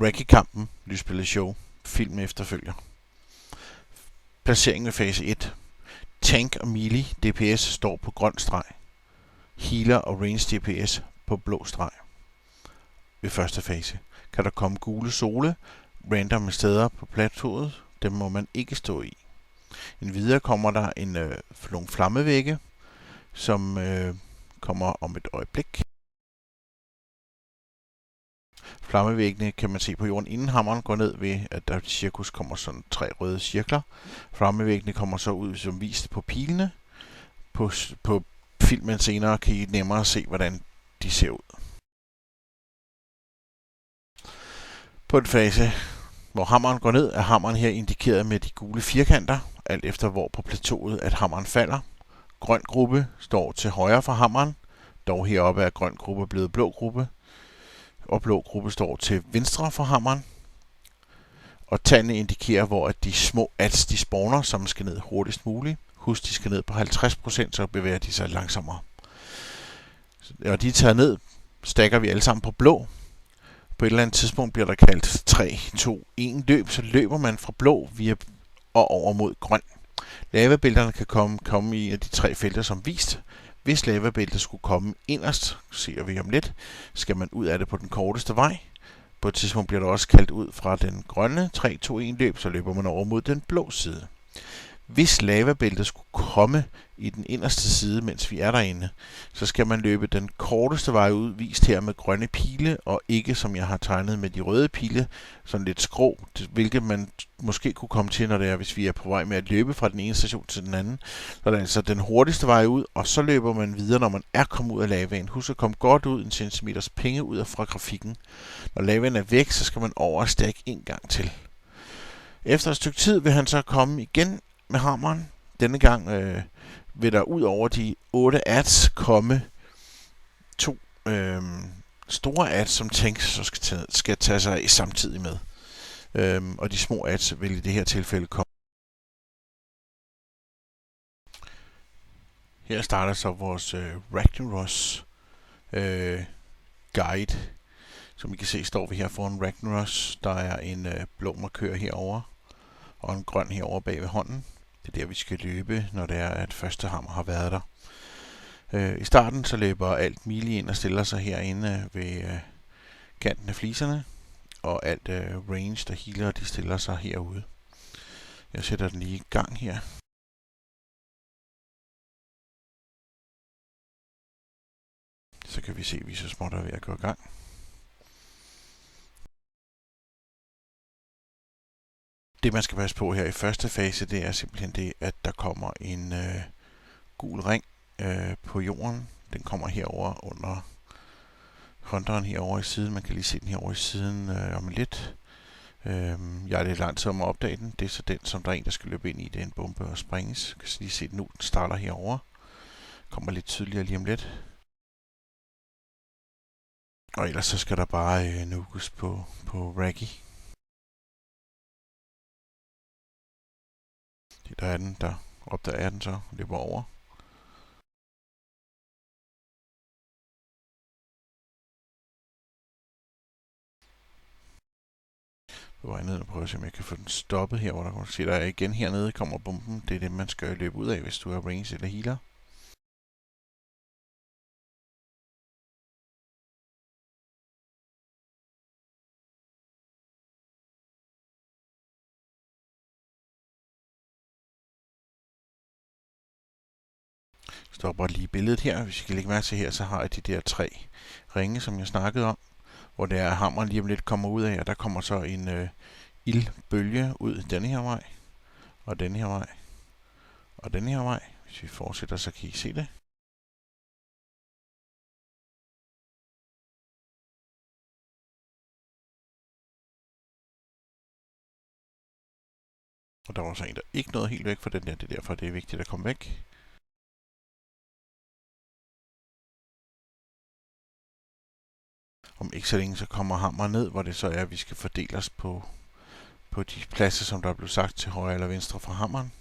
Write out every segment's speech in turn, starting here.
Raggy-kampen, lysspillet show, film efterfølger. Placering ved fase 1. Tank og melee DPS står på grøn streg. Healer og range DPS på blå streg. Ved første fase kan der komme gule sole, random steder på plateauet, dem må man ikke stå i. Endvidere kommer der nogle flammevægge, som kommer om et øjeblik. Flammevæggene kan man se på jorden, inden hammeren går ned, ved at der i cirkus kommer sådan 3 røde cirkler. Flammevæggene kommer så ud som vist på pilene. På filmen senere kan I nemmere se, hvordan de ser ud. På en fase, hvor hammeren går ned, er hammeren her indikeret med de gule firkanter, alt efter hvor på plateauet at hammeren falder. Grøn gruppe står til højre for hammeren, dog heroppe er grøn gruppe blevet blå gruppe, og blå gruppe står til venstre for hammeren. Og tallene indikerer, hvor at de små ads de spawner, som skal ned hurtigst muligt. Husk, de skal ned på 50%, så bevæger de sig langsommere. Og de er taget ned, stakker vi alle sammen på blå. På et eller andet tidspunkt bliver der kaldt 3, 2, 1 løb, så løber man fra blå og over mod grøn. Lavabælterne kan komme i de 3 felter som vist. Hvis lavabæltet skulle komme inderst, ser vi om lidt, skal man ud af det på den korteste vej. På et tidspunkt bliver der også kaldt ud fra den grønne 3, 2, 1 løb, så løber man over mod den blå side. Hvis lavabæltet skulle komme i den inderste side, mens vi er derinde, så skal man løbe den korteste vej ud, vist her med grønne pile, og ikke som jeg har tegnet med de røde pile, sådan lidt skrå, hvilket man måske kunne komme til, når det er, hvis vi er på vej med at løbe fra den ene station til den anden. Så er det altså den hurtigste vej ud, og så løber man videre, når man er kommet ud af lavaen. Husk at komme godt ud, 1 centimeters penge ud fra grafikken. Når lavaen er væk, så skal man over og stack en gang til. Efter et stykke tid vil han så komme igen med hammeren. Denne gang vil der ud over de 8 ads komme 2 store ads, som tanks så skal tage sig af samtidig med. Og de små ads vil i det her tilfælde komme. Her starter så vores Ragnaros guide. Som I kan se, står vi her foran Ragnaros. Der er en blå markør herover og en grøn herover bag ved hånden. Det er der, vi skal løbe, når det er, at første hammer har været der. I starten så løber alt melee ind og stiller sig herinde ved kanten af fliserne. Og alt range, der healer, de stiller sig herude. Jeg sætter den lige i gang her. Så kan vi se, at vi så småt er ved at gå i gang. Det man skal passe på her i første fase, det er simpelthen det, at der kommer en gul ring på jorden. Den kommer herover under hunteren herover i siden. Man kan lige se den herover i siden om lidt. Jeg er lidt lang tid om at opdage den. Det er så den, som der er en, der skal løbe ind i. Det er en bombe og springes. Jeg kan lige se den nu. Den starter herover. Kommer lidt tydeligere lige om lidt. Og ellers så skal der bare nukes på Raggy. Der er den, der opdager den så, løber over. Så var jeg ned og prøve at se, om jeg kan få den stoppet her, hvor der kan se, der er igen hernede, kommer bomben. Det er det, man skal løbe ud af, hvis du er range eller healer. Stopper lige billedet her. Hvis I kan lægge mærke til her, så har jeg de der 3 ringe, som jeg snakkede om, hvor det er, at hammeren lige om lidt kommer ud af, og der kommer så en ildbølge ud denne her vej, og denne her vej, og denne her vej. Hvis vi fortsætter, så kan I se det. Og der var så en, der ikke nåede helt væk fra den der. Det er derfor, det er vigtigt at komme væk. Om ikke så længe, så kommer hammer ned, hvor det så er, at vi skal fordele os på de pladser, som der er blevet sagt til højre eller venstre fra hammeren.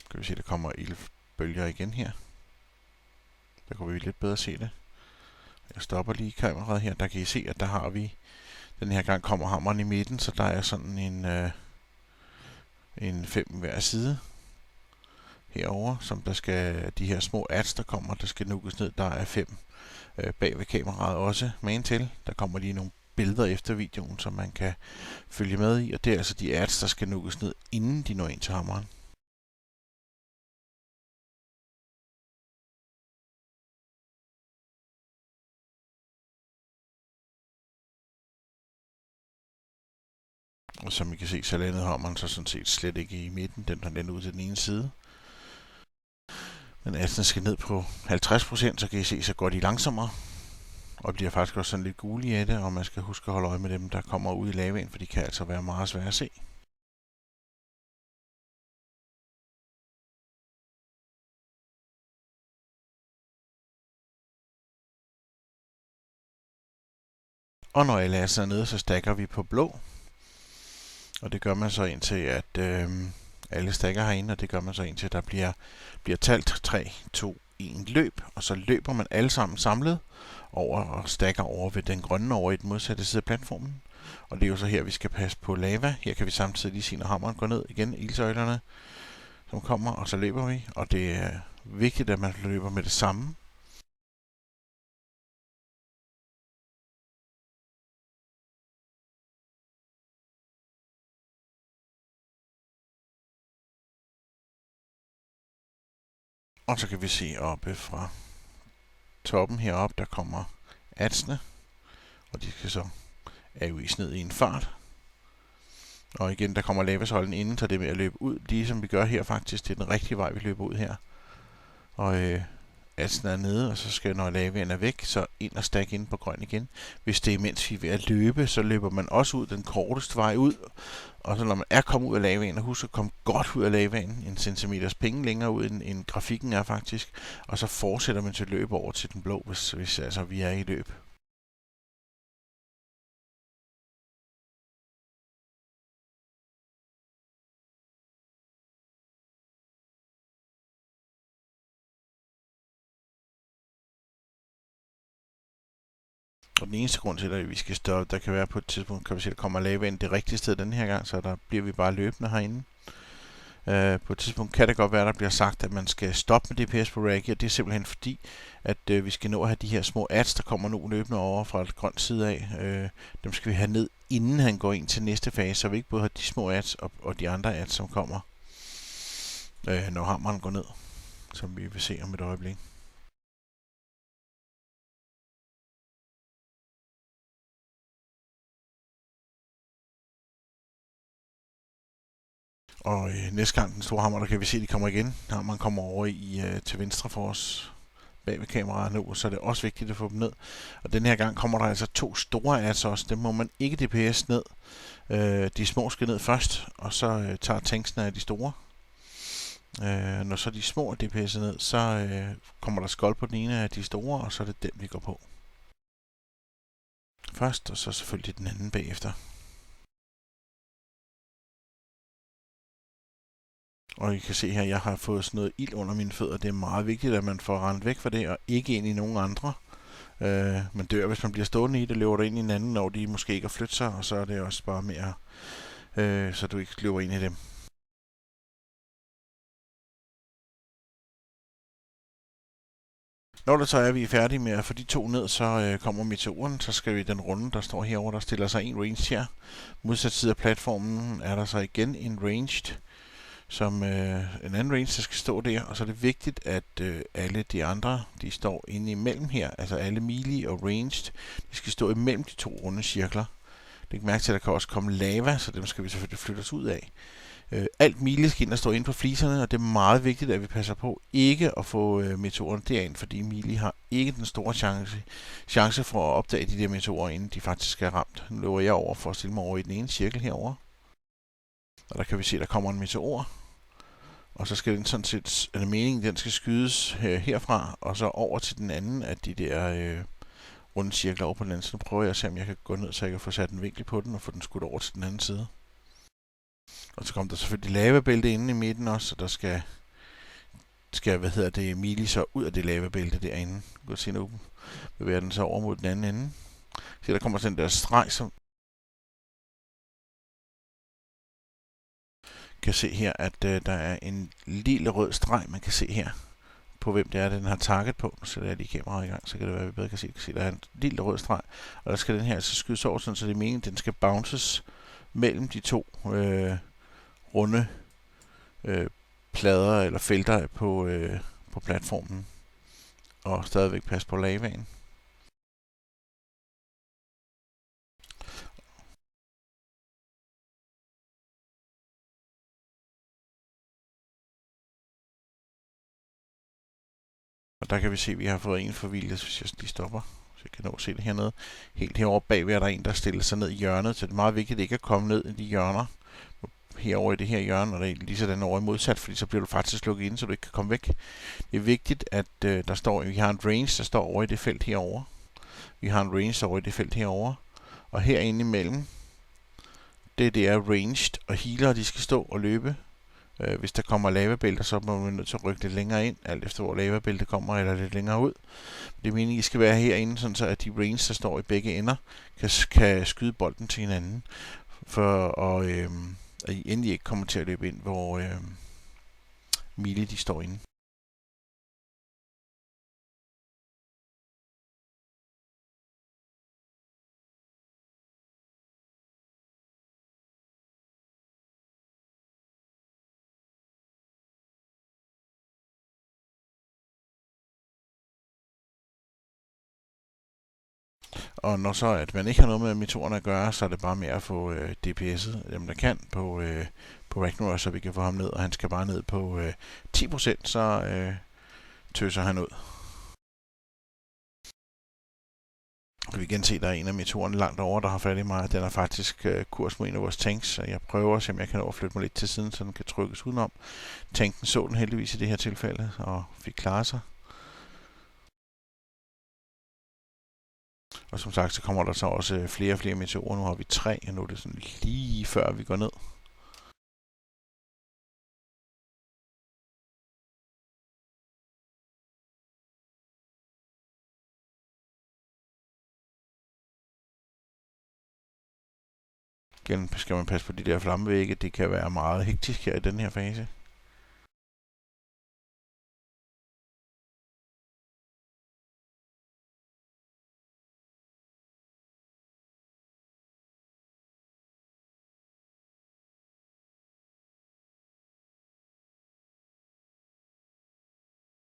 Kan vi se, at der kommer ildbølger igen her. Der kunne vi lidt bedre se det. Jeg stopper lige kameraet her. Der kan I se, at der har vi, den her gang kommer hammeren i midten, så der er sådan en 5 hver side herover, som der skal, de her små ads, der kommer, der skal nukkes ned. Der er 5 bag ved kameraet også med en til. Der kommer lige nogle billeder efter videoen, som man kan følge med i, og det er altså de ads, der skal nukkes ned, inden de når ind til hammeren. Og som I kan se, så landede hammeren så sådan set slet ikke i midten. Den har landet ud til den ene side. Men adsene skal ned på 50%, så kan I se, så går de langsommere. Og bliver faktisk også sådan lidt gule af det, og man skal huske at holde øje med dem, der kommer ud i lavaen, for de kan altså være meget svære at se. Og når alle adsene er nede, så stacker vi på blå. Og det gør man så indtil, at alle stakker herinde, og det gør man så indtil, der bliver talt 3, 2, 1 løb. Og så løber man alle sammen samlet over og stakker over ved den grønne over i den modsatte side af platformen. Og det er jo så her, vi skal passe på lava. Her kan vi samtidig lige se, når hammeren går ned igen, ildsøjlerne, som kommer, og så løber vi. Og det er vigtigt, at man løber med det samme. Og så kan vi se oppe fra toppen heroppe, der kommer adsene, og de skal så afvise ned i en fart. Og igen, der kommer lavasøjlen inden, så det er med at løbe ud, lige som vi gør her faktisk. Det er den rigtige vej, vi løber ud her. Og adsen er nede, og så skal, når lavaen er væk, så ind og stack ind på grøn igen. Hvis det er mens vi er ved at løbe, så løber man også ud den korteste vej ud. Og så når man er kommet ud af lavaen, og husk at komme godt ud af lavaen, en centimeters penge længere ud, end grafikken er faktisk. Og så fortsætter man til løb over til den blå, hvis altså vi er i løb. Og den eneste grund til, at vi skal stoppe, der kan være på et tidspunkt, kan vi se, at der kommer lavaen det rigtige sted den her gang, så der bliver vi bare løbende herinde. På et tidspunkt kan det godt være, at der bliver sagt, at man skal stoppe med DPS på Raggy, og det er simpelthen fordi, at vi skal nå at have de her små ads, der kommer nu løbende over fra et grønt side af. Dem skal vi have ned, inden han går ind til næste fase, så vi ikke både har de små ads og de andre ads, som kommer, når hammeren går ned, som vi vil se om et øjeblik. Og næste gang den store hammer, der kan vi se, at de kommer igen. Hammeren kommer over til venstre for os bag ved kameraet nu, så er det også vigtigt at få dem ned. Og den her gang kommer der altså 2 store ads også. Dem må man ikke DPS ned. De små skal ned først, og så tager tanksene af de store. Når så de små er DPS'et ned, så kommer der skold på den ene af de store, og så er det den, vi går på først, og så selvfølgelig den anden bagefter. Og I kan se her, at jeg har fået sådan noget ild under mine fødder. Det er meget vigtigt, at man får rendt væk fra det, og ikke ind i nogen andre. Man dør, hvis man bliver stående i det, løber der ind i en anden, når de måske ikke har flyttet sig, og så er det også bare mere, så du ikke løber ind i dem. Når det så er, vi er færdige med at få de 2 ned, så kommer meteoren, så skal vi den runde, der står herovre, der stiller sig en ranged her. Modsat side af platformen er der så igen en ranged, som en anden range, der skal stå der, og så er det vigtigt, at alle de andre, de står inde imellem her, altså alle melee og ranged, de skal stå imellem de 2 runde cirkler. Læg mærke til, at der kan også komme lava, så dem skal vi selvfølgelig flytte os ud af. Alt melee skal ind og stå inde på fliserne, og det er meget vigtigt, at vi passer på ikke at få meteorerne derind, fordi melee har ikke den store chance for at opdage de der meteorer, inden de faktisk er ramt. Nu løber jeg over for at stille mig over i den ene cirkel herover. Og der kan vi se, at der kommer en meteor. Og så skal den sådan set, er det meningen, den skal skydes herfra, og så over til den anden af de der runde cirkler over på den anden side. Nu prøver jeg at se, om jeg kan gå ned, så jeg kan få sat en vinkel på den, og få den skudt over til den anden side. Og så kommer der selvfølgelig lavabælte inde i midten også, så der skal skal, Mili så ud af det lavabælte derinde. Du kan se, nu bevæger den så over mod den anden ende. Så der kommer sådan den der streg, som kan se her, at der er en lille rød streg, man kan se her på, hvem det er, den har target på. Nu sætter jeg lige kameraet i gang, så kan det være, at vi bedre kan se. Der er en lille rød streg, og der skal den her altså skydes over, sådan, så det er meningen, at den skal bounces mellem de to runde plader eller felter på platformen, og stadigvæk passe på lavaen. Og der kan vi se, at vi har fået en forvildet, hvis jeg lige stopper. Så jeg kan nå at se det hernede. Helt herovre bagved er der en, der stiller sig ned i hjørnet, så det er meget vigtigt ikke at komme ned i de hjørner. Herovre i det her hjørne, og det er lige sådan over i modsat, fordi så bliver du faktisk lukket ind, så du ikke kan komme væk. Det er vigtigt, at vi har en range, der står over i det felt herovre. Vi har en range over i det felt herovre. Og herinde imellem, det er ranged, og healer, de skal stå og løbe. Hvis der kommer lavabælter, så må man nødt til at rykke lidt længere ind, alt efter hvor lavabæltet kommer, eller lidt længere ud. Det er meningen, at I skal være herinde, sådan så at de range, der står i begge ender, kan skyde bolden til hinanden, for at I endelig ikke kommer til at løbe ind, hvor Mili de står inde. Og når så at man ikke har noget med meteorerne at gøre, så er det bare med at få DPS'et, dem der kan, på Ragnarok, så vi kan få ham ned, og han skal bare ned på 10%, så tøser han ud. Og vi kan se, at der er en af meteorerne langt over, der har fat i mig. Den er faktisk kurs mod en af vores tanks, så jeg prøver at se, om jeg kan overflytte mig lidt til siden, så den kan trykkes udenom. Tanken så den heldigvis i det her tilfælde, og fik klaret sig. Og som sagt, så kommer der så også flere og flere meteorer. Nu har vi 3, og nu er det sådan lige før vi går ned. Igen skal man passe på de der flammevægge. Det kan være meget hektisk her i den her fase.